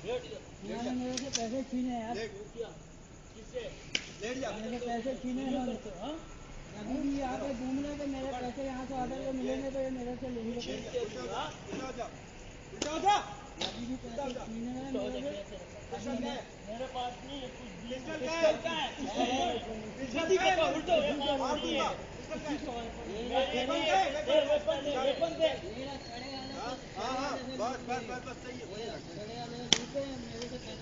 मेरे से पैसे छीने यार, मेरे पैसे छीने इन्होंने। अभी भी यहाँ पे घूम रहे थे, मेरे पैसे यहाँ से ऑर्डर के मिलेंगे तो ये मेरे से लेंगे। अभी भी पैसे छीने हैं मेरे पास नहीं है कुछ भी।